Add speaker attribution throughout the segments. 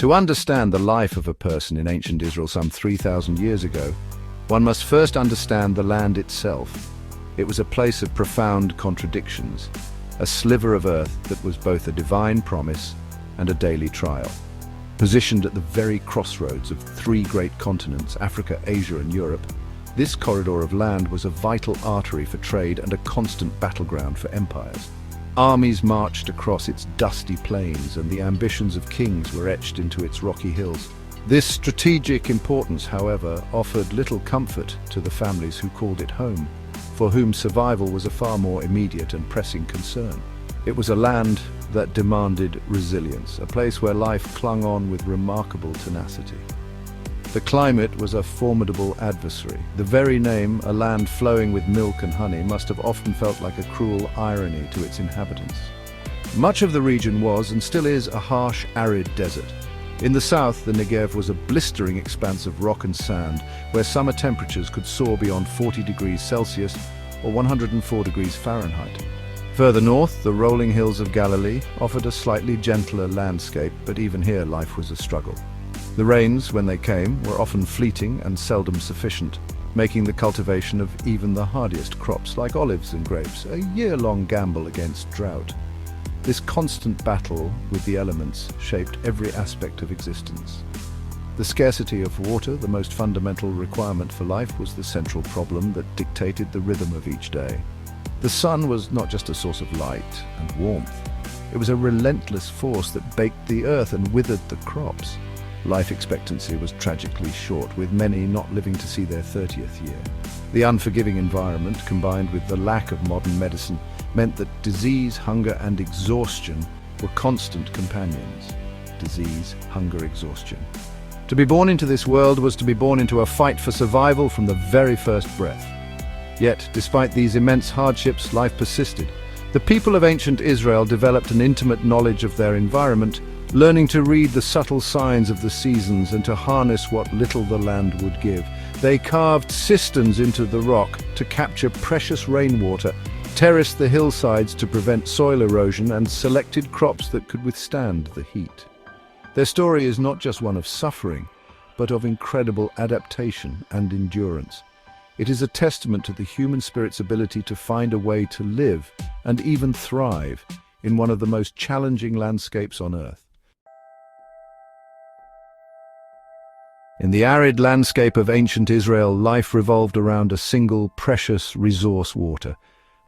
Speaker 1: To understand the life of a person in ancient Israel some 3,000 years ago, one must first understand the land itself. It was a place of profound contradictions, a sliver of earth that was both a divine promise and a daily trial. Positioned at the very crossroads of three great continents, Africa, Asia and Europe, this corridor of land was a vital artery for trade and a constant battleground for empires. Armies marched across its dusty plains, and the ambitions of kings were etched into its rocky hills. This strategic importance, however, offered little comfort to the families who called it home, for whom survival was a far more immediate and pressing concern. It was a land that demanded resilience, a place where life clung on with remarkable tenacity. The climate was a formidable adversary. The very name, a land flowing with milk and honey, must have often felt like a cruel irony to its inhabitants. Much of the region was, and still is, a harsh, arid desert. In the south, the Negev was a blistering expanse of rock and sand, where summer temperatures could soar beyond 40 degrees Celsius or 104 degrees Fahrenheit. Further north, the rolling hills of Galilee offered a slightly gentler landscape, but even here life was a struggle. The rains, when they came, were often fleeting and seldom sufficient, making the cultivation of even the hardiest crops, like olives and grapes, a year-long gamble against drought. This constant battle with the elements shaped every aspect of existence. The scarcity of water, the most fundamental requirement for life, was the central problem that dictated the rhythm of each day. The sun was not just a source of light and warmth. It was a relentless force that baked the earth and withered the crops. Life expectancy was tragically short, with many not living to see their 30th year. The unforgiving environment, combined with the lack of modern medicine, meant that disease, hunger and exhaustion were constant companions. Disease, hunger, exhaustion. To be born into this world was to be born into a fight for survival from the very first breath. Yet, despite these immense hardships, life persisted. The people of ancient Israel developed an intimate knowledge of their environment, learning to read the subtle signs of the seasons and to harness what little the land would give. They carved cisterns into the rock to capture precious rainwater, terraced the hillsides to prevent soil erosion, and selected crops that could withstand the heat. Their story is not just one of suffering, but of incredible adaptation and endurance. It is a testament to the human spirit's ability to find a way to live and even thrive in one of the most challenging landscapes on Earth. In the arid landscape of ancient Israel, life revolved around a single precious resource: water.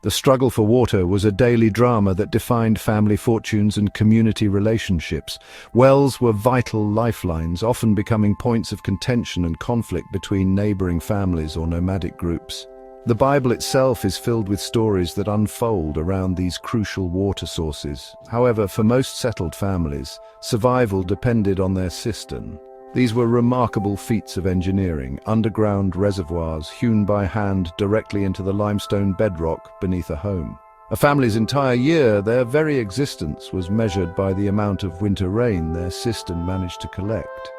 Speaker 1: The struggle for water was a daily drama that defined family fortunes and community relationships. Wells were vital lifelines, often becoming points of contention and conflict between neighboring families or nomadic groups. The Bible itself is filled with stories that unfold around these crucial water sources. However, for most settled families, survival depended on their cistern. These were remarkable feats of engineering, underground reservoirs hewn by hand directly into the limestone bedrock beneath a home. A family's entire year, their very existence, was measured by the amount of winter rain their cistern managed to collect.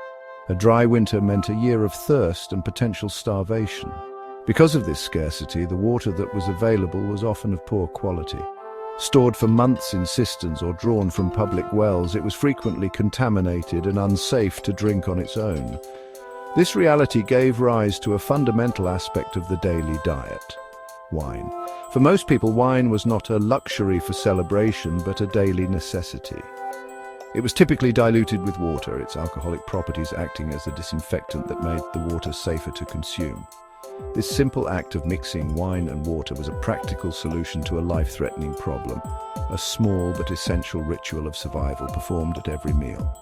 Speaker 1: A dry winter meant a year of thirst and potential starvation. Because of this scarcity, the water that was available was often of poor quality. Stored for months in cisterns or drawn from public wells, it was frequently contaminated and unsafe to drink on its own. This reality gave rise to a fundamental aspect of the daily diet: wine. For most people, wine was not a luxury for celebration, but a daily necessity. It was typically diluted with water, its alcoholic properties acting as a disinfectant that made the water safer to consume. This simple act of mixing wine and water was a practical solution to a life-threatening problem, a small but essential ritual of survival performed at every meal.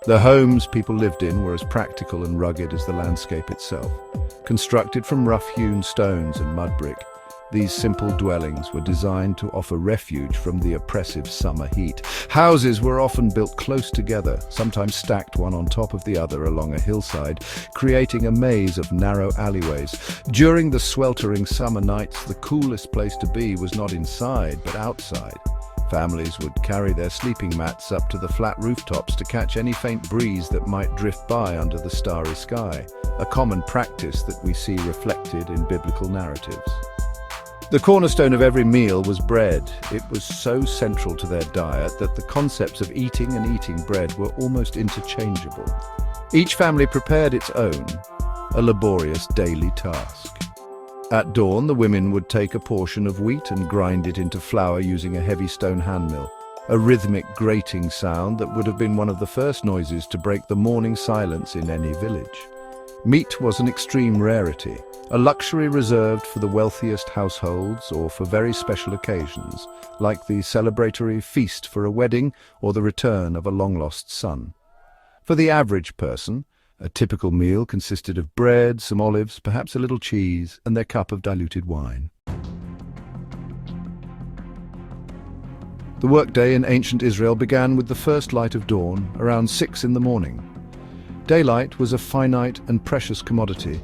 Speaker 1: The homes people lived in were as practical and rugged as the landscape itself. Constructed from rough-hewn stones and mud brick, these simple dwellings were designed to offer refuge from the oppressive summer heat. Houses were often built close together, sometimes stacked one on top of the other along a hillside, creating a maze of narrow alleyways. During the sweltering summer nights, the coolest place to be was not inside, but outside. Families would carry their sleeping mats up to the flat rooftops to catch any faint breeze that might drift by under the starry sky, a common practice that we see reflected in biblical narratives. The cornerstone of every meal was bread. It was so central to their diet that the concepts of eating and eating bread were almost interchangeable. Each family prepared its own, a laborious daily task. At dawn, the women would take a portion of wheat and grind it into flour using a heavy stone handmill, a rhythmic grating sound that would have been one of the first noises to break the morning silence in any village. Meat was an extreme rarity, a luxury reserved for the wealthiest households or for very special occasions, like the celebratory feast for a wedding or the return of a long-lost son. For the average person, a typical meal consisted of bread, some olives, perhaps a little cheese, and their cup of diluted wine. The workday in ancient Israel began with the first light of dawn, around 6 in the morning. Daylight was a finite and precious commodity,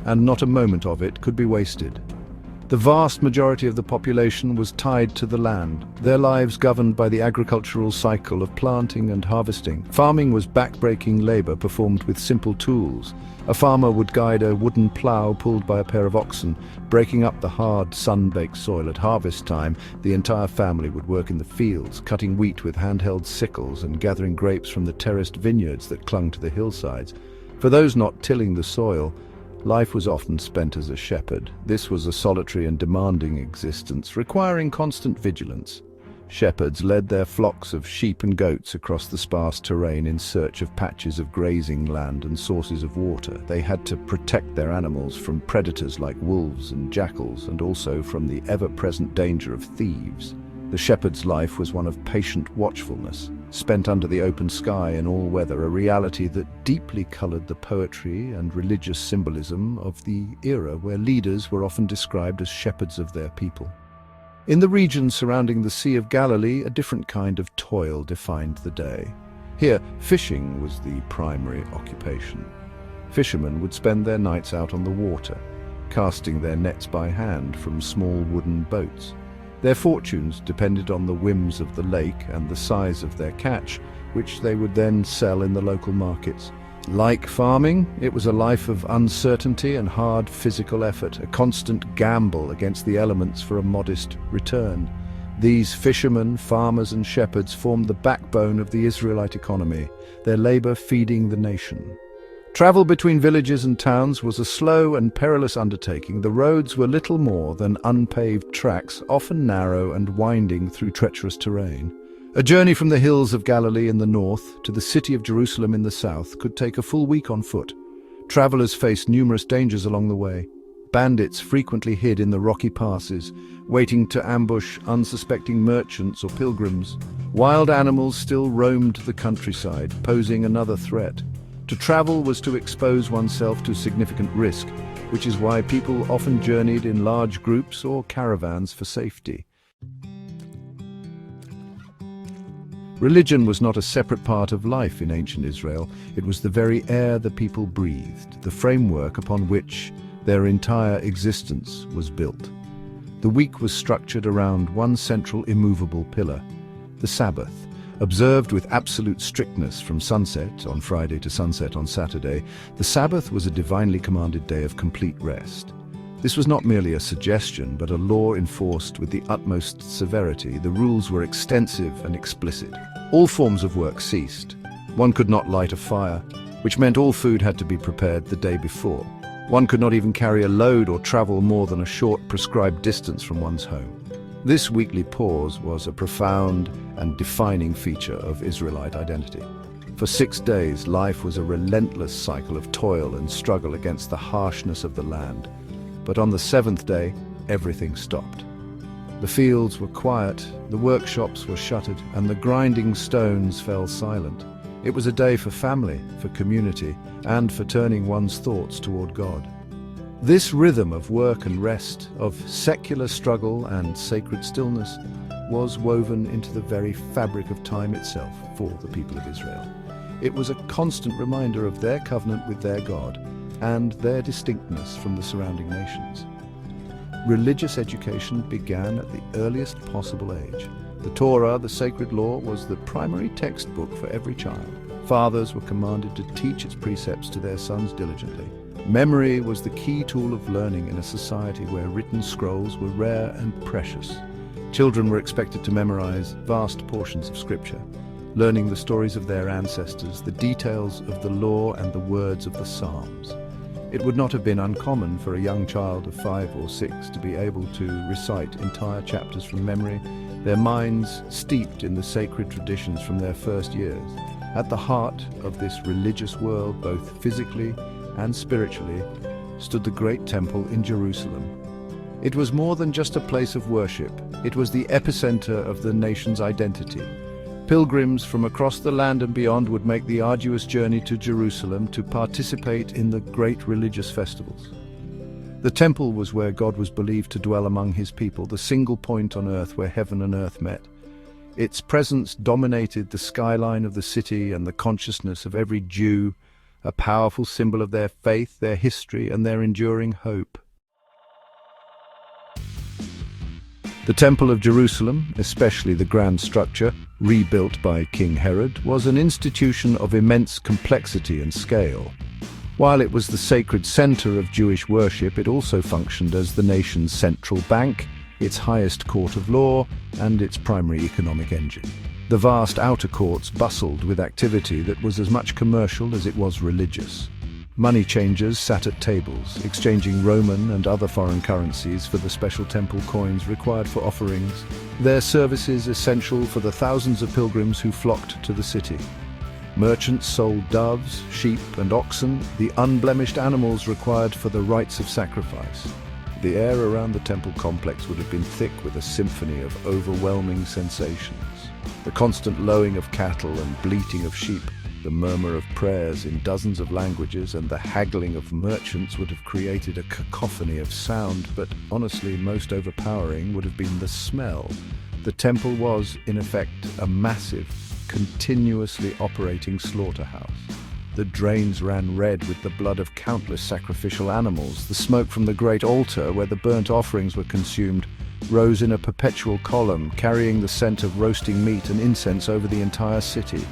Speaker 1: and not a moment of it could be wasted. The vast majority of the population was tied to the land, their lives governed by the agricultural cycle of planting and harvesting. Farming was back-breaking labor performed with simple tools. A farmer would guide a wooden plow pulled by a pair of oxen, breaking up the hard, sun-baked soil. At harvest time, the entire family would work in the fields, cutting wheat with handheld sickles and gathering grapes from the terraced vineyards that clung to the hillsides. For those not tilling the soil, life was often spent as a shepherd. This was a solitary and demanding existence, requiring constant vigilance. Shepherds led their flocks of sheep and goats across the sparse terrain in search of patches of grazing land and sources of water. They had to protect their animals from predators like wolves and jackals, and also from the ever-present danger of thieves. The shepherd's life was one of patient watchfulness, spent under the open sky in all weather, a reality that deeply colored the poetry and religious symbolism of the era where leaders were often described as shepherds of their people. In the region surrounding the Sea of Galilee, a different kind of toil defined the day. Here, fishing was the primary occupation. Fishermen would spend their nights out on the water, casting their nets by hand from small wooden boats. Their fortunes depended on the whims of the lake and the size of their catch, which they would then sell in the local markets. Like farming, it was a life of uncertainty and hard physical effort, a constant gamble against the elements for a modest return. These fishermen, farmers and shepherds formed the backbone of the Israelite economy, their labor feeding the nation. Travel between villages and towns was a slow and perilous undertaking. The roads were little more than unpaved tracks, often narrow and winding through treacherous terrain. A journey from the hills of Galilee in the north to the city of Jerusalem in the south could take a full week on foot. Travelers faced numerous dangers along the way. Bandits frequently hid in the rocky passes, waiting to ambush unsuspecting merchants or pilgrims. Wild animals still roamed the countryside, posing another threat. To travel was to expose oneself to significant risk, which is why people often journeyed in large groups or caravans for safety. Religion was not a separate part of life in ancient Israel. It was the very air the people breathed, the framework upon which their entire existence was built. The week was structured around one central immovable pillar, the Sabbath. Observed with absolute strictness from sunset on Friday to sunset on Saturday, the Sabbath was a divinely commanded day of complete rest. This was not merely a suggestion, but a law enforced with the utmost severity. The rules were extensive and explicit. All forms of work ceased. One could not light a fire, which meant all food had to be prepared the day before. One could not even carry a load or travel more than a short prescribed distance from one's home. This weekly pause was a profound and defining feature of Israelite identity. For 6 days, life was a relentless cycle of toil and struggle against the harshness of the land. But on the 7th day, everything stopped. The fields were quiet, the workshops were shuttered, and the grinding stones fell silent. It was a day for family, for community, and for turning one's thoughts toward God. This rhythm of work and rest, of secular struggle and sacred stillness, was woven into the very fabric of time itself for the people of Israel. It was a constant reminder of their covenant with their God and their distinctness from the surrounding nations. Religious education began at the earliest possible age. The Torah, the sacred law, was the primary textbook for every child. Fathers were commanded to teach its precepts to their sons diligently. Memory was the key tool of learning in a society where written scrolls were rare and precious. Children were expected to memorize vast portions of scripture, learning the stories of their ancestors, the details of the law and the words of the Psalms. It would not have been uncommon for a young child of 5 or 6 to be able to recite entire chapters from memory, their minds steeped in the sacred traditions from their first years. At the heart of this religious world, both physically and spiritually, stood the great temple in Jerusalem. It was more than just a place of worship. It was the epicenter of the nation's identity. Pilgrims from across the land and beyond would make the arduous journey to Jerusalem to participate in the great religious festivals. The temple was where God was believed to dwell among his people, the single point on earth where heaven and earth met. Its presence dominated the skyline of the city and the consciousness of every Jew, a powerful symbol of their faith, their history, and their enduring hope. The Temple of Jerusalem, especially the grand structure, rebuilt by King Herod, was an institution of immense complexity and scale. While it was the sacred center of Jewish worship, it also functioned as the nation's central bank, its highest court of law, and its primary economic engine. The vast outer courts bustled with activity that was as much commercial as it was religious. Money changers sat at tables, exchanging Roman and other foreign currencies for the special temple coins required for offerings, their services essential for the thousands of pilgrims who flocked to the city. Merchants sold doves, sheep, and oxen, the unblemished animals required for the rites of sacrifice. The air around the temple complex would have been thick with a symphony of overwhelming sensations. The constant lowing of cattle and bleating of sheep, the murmur of prayers in dozens of languages, and the haggling of merchants would have created a cacophony of sound, but honestly, most overpowering would have been the smell. The temple was, in effect, a massive, continuously operating slaughterhouse. The drains ran red with the blood of countless sacrificial animals. The smoke from the great altar, where the burnt offerings were consumed, rose in a perpetual column, carrying the scent of roasting meat and incense over the entire city.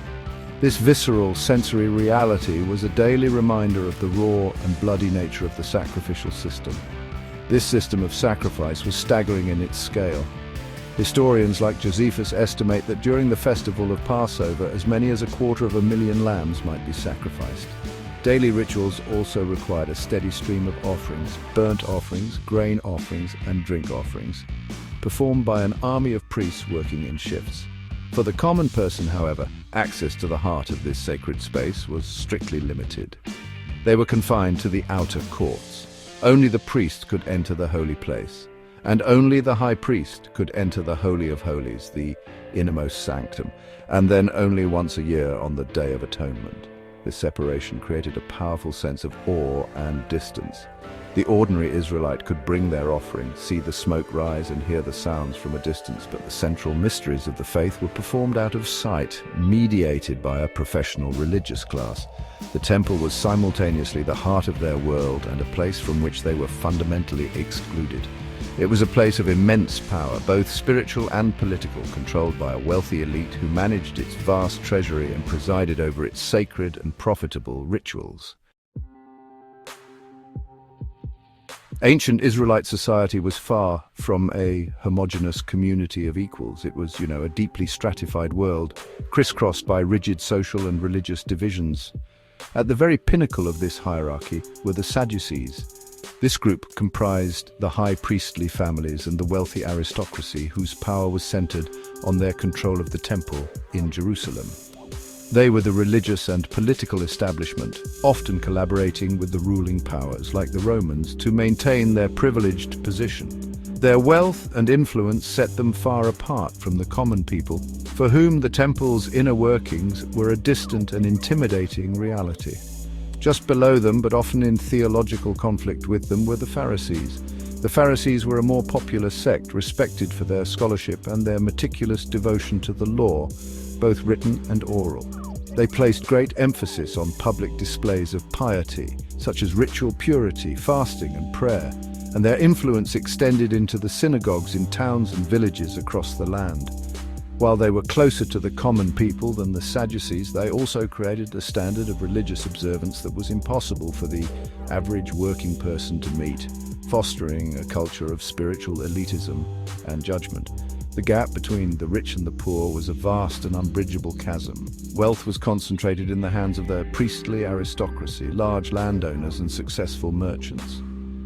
Speaker 1: This visceral, sensory reality was a daily reminder of the raw and bloody nature of the sacrificial system. This system of sacrifice was staggering in its scale. Historians like Josephus estimate that during the festival of Passover, as many as 250,000 lambs might be sacrificed. Daily rituals also required a steady stream of offerings, burnt offerings, grain offerings, and drink offerings, performed by an army of priests working in shifts. For the common person, however, access to the heart of this sacred space was strictly limited. They were confined to the outer courts. Only the priest could enter the holy place, and only the high priest could enter the Holy of Holies, the innermost sanctum, and then only once a year on the Day of Atonement. This separation created a powerful sense of awe and distance. The ordinary Israelite could bring their offering, see the smoke rise and hear the sounds from a distance, but the central mysteries of the faith were performed out of sight, mediated by a professional religious class. The temple was simultaneously the heart of their world and a place from which they were fundamentally excluded. It was a place of immense power, both spiritual and political, controlled by a wealthy elite who managed its vast treasury and presided over its sacred and profitable rituals. Ancient Israelite society was far from a homogeneous community of equals. It was, a deeply stratified world, crisscrossed by rigid social and religious divisions. At the very pinnacle of this hierarchy were the Sadducees. This group comprised the high priestly families and the wealthy aristocracy whose power was centered on their control of the temple in Jerusalem. They were the religious and political establishment, often collaborating with the ruling powers, like the Romans, to maintain their privileged position. Their wealth and influence set them far apart from the common people, for whom the temple's inner workings were a distant and intimidating reality. Just below them, but often in theological conflict with them, were the Pharisees. The Pharisees were a more popular sect, respected for their scholarship and their meticulous devotion to the law, both written and oral. They placed great emphasis on public displays of piety, such as ritual purity, fasting, and prayer, and their influence extended into the synagogues in towns and villages across the land. While they were closer to the common people than the Sadducees, they also created a standard of religious observance that was impossible for the average working person to meet, fostering a culture of spiritual elitism and judgment. The gap between the rich and the poor was a vast and unbridgeable chasm. Wealth was concentrated in the hands of the priestly aristocracy, large landowners and successful merchants.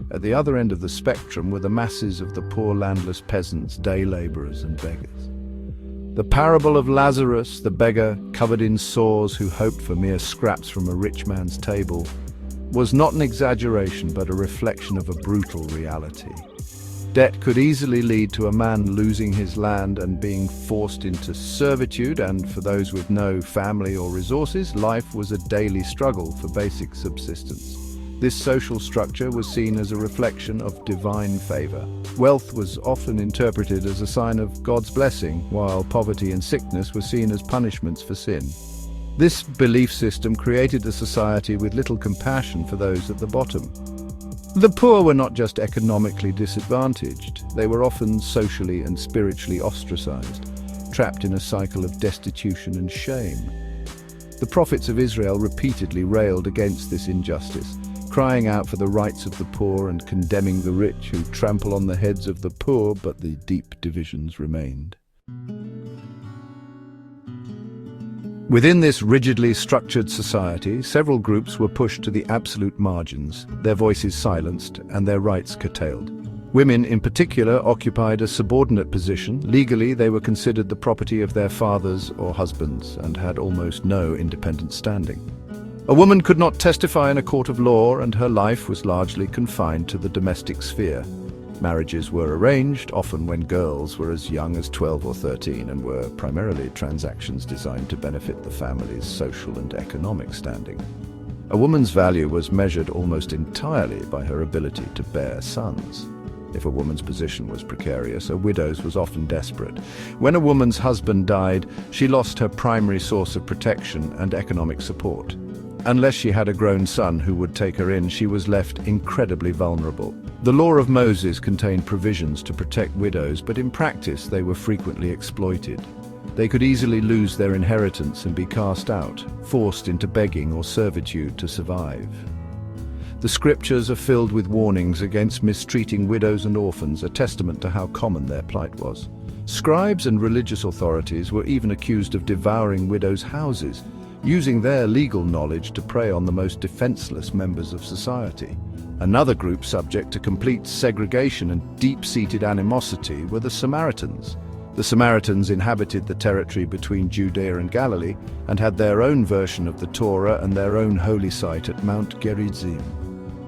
Speaker 1: At the other end of the spectrum were the masses of the poor landless peasants, day laborers and beggars. The parable of Lazarus, the beggar covered in sores who hoped for mere scraps from a rich man's table, was not an exaggeration but a reflection of a brutal reality. Debt could easily lead to a man losing his land and being forced into servitude, and for those with no family or resources, life was a daily struggle for basic subsistence. This social structure was seen as a reflection of divine favor. Wealth was often interpreted as a sign of God's blessing, while poverty and sickness were seen as punishments for sin. This belief system created a society with little compassion for those at the bottom. The poor were not just economically disadvantaged, they were often socially and spiritually ostracized, trapped in a cycle of destitution and shame. The prophets of Israel repeatedly railed against this injustice, crying out for the rights of the poor and condemning the rich who trample on the heads of the poor, but the deep divisions remained. Within this rigidly structured society, several groups were pushed to the absolute margins, their voices silenced and their rights curtailed. Women in particular occupied a subordinate position. Legally, they were considered the property of their fathers or husbands and had almost no independent standing. A woman could not testify in a court of law, and her life was largely confined to the domestic sphere. Marriages were arranged, often when girls were as young as 12 or 13, and were primarily transactions designed to benefit the family's social and economic standing. A woman's value was measured almost entirely by her ability to bear sons. If a woman's position was precarious, a widow's was often desperate. When a woman's husband died, she lost her primary source of protection and economic support. Unless she had a grown son who would take her in, she was left incredibly vulnerable. The law of Moses contained provisions to protect widows, but in practice they were frequently exploited. They could easily lose their inheritance and be cast out, forced into begging or servitude to survive. The scriptures are filled with warnings against mistreating widows and orphans, a testament to how common their plight was. Scribes and religious authorities were even accused of devouring widows' houses, using their legal knowledge to prey on the most defenseless members of society. Another group subject to complete segregation and deep-seated animosity were the Samaritans. The Samaritans inhabited the territory between Judea and Galilee and had their own version of the Torah and their own holy site at Mount Gerizim.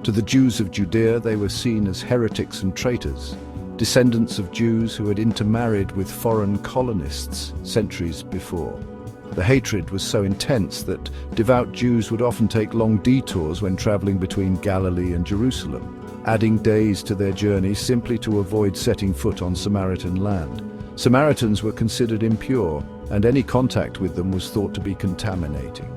Speaker 1: To the Jews of Judea, they were seen as heretics and traitors, descendants of Jews who had intermarried with foreign colonists centuries before. The hatred was so intense that devout Jews would often take long detours when traveling between Galilee and Jerusalem, adding days to their journey simply to avoid setting foot on Samaritan land. Samaritans were considered impure, and any contact with them was thought to be contaminating.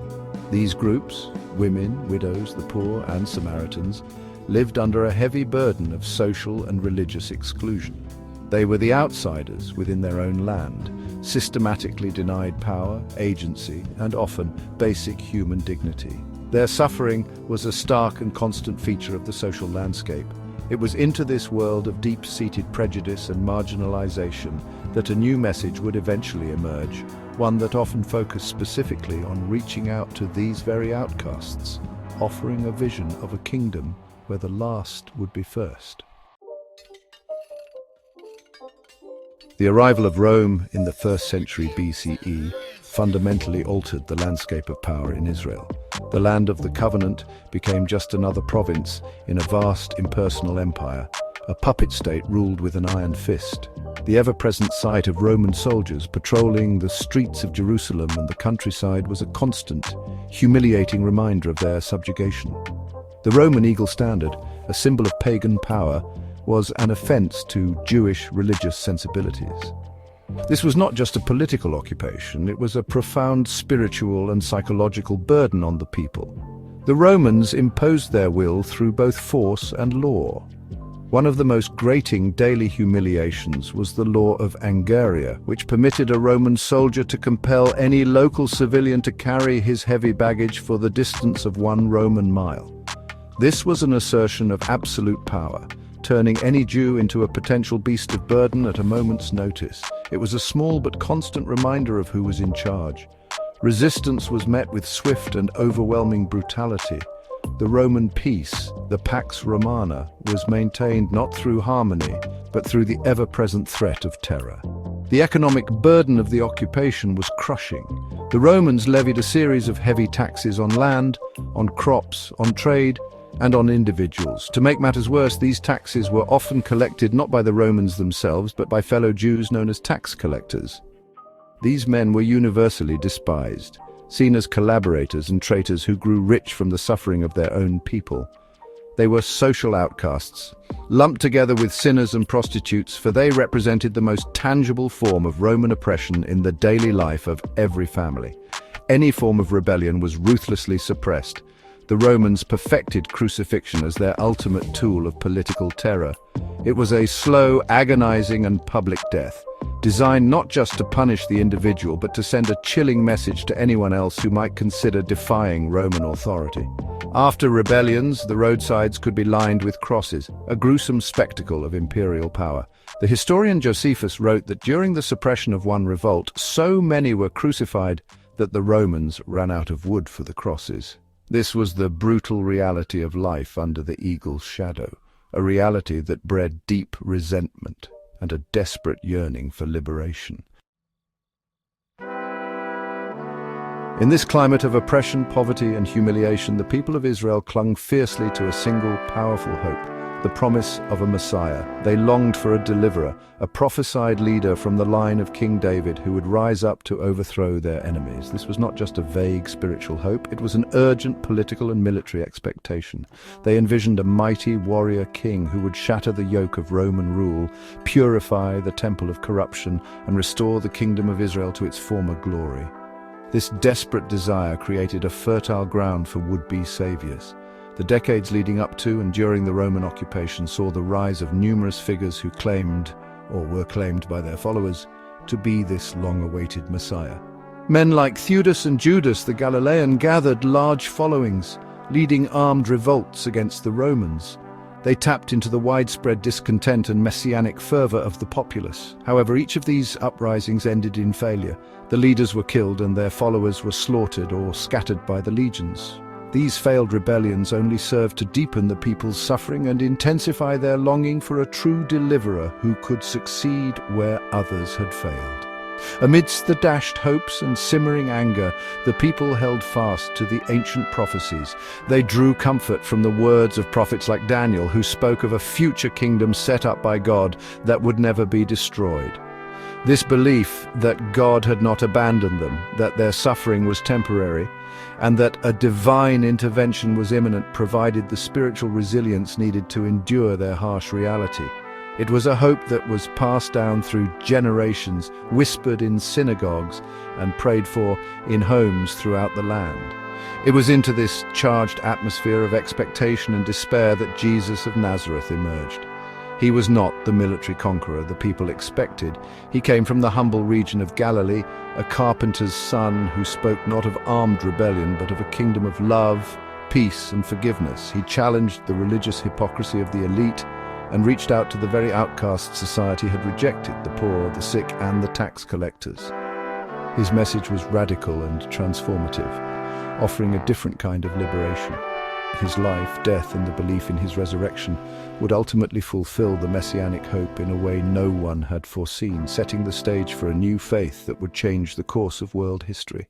Speaker 1: These groups, women, widows, the poor, and Samaritans, lived under a heavy burden of social and religious exclusion. They were the outsiders within their own land, systematically denied power, agency, and often basic human dignity. Their suffering was a stark and constant feature of the social landscape. It was into this world of deep-seated prejudice and marginalization that a new message would eventually emerge, one that often focused specifically on reaching out to these very outcasts, offering a vision of a kingdom where the last would be first. The arrival of Rome in the 1st century BCE fundamentally altered the landscape of power in Israel. The land of the covenant became just another province in a vast impersonal empire, a puppet state ruled with an iron fist. The ever-present sight of Roman soldiers patrolling the streets of Jerusalem and the countryside was a constant, humiliating reminder of their subjugation. The Roman eagle standard, a symbol of pagan power, was an offense to Jewish religious sensibilities. This was not just a political occupation, it was a profound spiritual and psychological burden on the people. The Romans imposed their will through both force and law. One of the most grating daily humiliations was the law of Angaria, which permitted a Roman soldier to compel any local civilian to carry his heavy baggage for the distance of 1 Roman mile. This was an assertion of absolute power, turning any Jew into a potential beast of burden at a moment's notice. It was a small but constant reminder of who was in charge. Resistance was met with swift and overwhelming brutality. The Roman peace, the Pax Romana, was maintained not through harmony, but through the ever-present threat of terror. The economic burden of the occupation was crushing. The Romans levied a series of heavy taxes on land, on crops, on trade, and on individuals. To make matters worse, these taxes were often collected not by the Romans themselves, but by fellow Jews known as tax collectors. These men were universally despised, seen as collaborators and traitors who grew rich from the suffering of their own people. They were social outcasts, lumped together with sinners and prostitutes, for they represented the most tangible form of Roman oppression in the daily life of every family. Any form of rebellion was ruthlessly suppressed. The Romans perfected crucifixion as their ultimate tool of political terror. It was a slow, agonizing, and public death, designed not just to punish the individual, but to send a chilling message to anyone else who might consider defying Roman authority. After rebellions, the roadsides could be lined with crosses, a gruesome spectacle of imperial power. The historian Josephus wrote that during the suppression of one revolt, so many were crucified that the Romans ran out of wood for the crosses. This was the brutal reality of life under the eagle's shadow, a reality that bred deep resentment and a desperate yearning for liberation. In this climate of oppression, poverty, and humiliation, the people of Israel clung fiercely to a single, powerful hope, the promise of a Messiah. They longed for a deliverer, a prophesied leader from the line of King David who would rise up to overthrow their enemies. This was not just a vague spiritual hope, it was an urgent political and military expectation. They envisioned a mighty warrior king who would shatter the yoke of Roman rule, purify the temple of corruption, and restore the kingdom of Israel to its former glory. This desperate desire created a fertile ground for would-be saviors. The decades leading up to and during the Roman occupation saw the rise of numerous figures who claimed, or were claimed by their followers, to be this long-awaited Messiah. Men like Theudas and Judas the Galilean gathered large followings, leading armed revolts against the Romans. They tapped into the widespread discontent and messianic fervor of the populace. However, each of these uprisings ended in failure. The leaders were killed and their followers were slaughtered or scattered by the legions. These failed rebellions only served to deepen the people's suffering and intensify their longing for a true deliverer who could succeed where others had failed. Amidst the dashed hopes and simmering anger, the people held fast to the ancient prophecies. They drew comfort from the words of prophets like Daniel, who spoke of a future kingdom set up by God that would never be destroyed. This belief that God had not abandoned them, that their suffering was temporary, and that a divine intervention was imminent provided the spiritual resilience needed to endure their harsh reality. It was a hope that was passed down through generations, whispered in synagogues, and prayed for in homes throughout the land. It was into this charged atmosphere of expectation and despair that Jesus of Nazareth emerged. He was not the military conqueror the people expected. He came from the humble region of Galilee, a carpenter's son who spoke not of armed rebellion but of a kingdom of love, peace, and forgiveness. He challenged the religious hypocrisy of the elite and reached out to the very outcasts society had rejected, the poor, the sick, and the tax collectors. His message was radical and transformative, offering a different kind of liberation. His life, death, and the belief in his resurrection would ultimately fulfill the messianic hope in a way no one had foreseen, setting the stage for a new faith that would change the course of world history.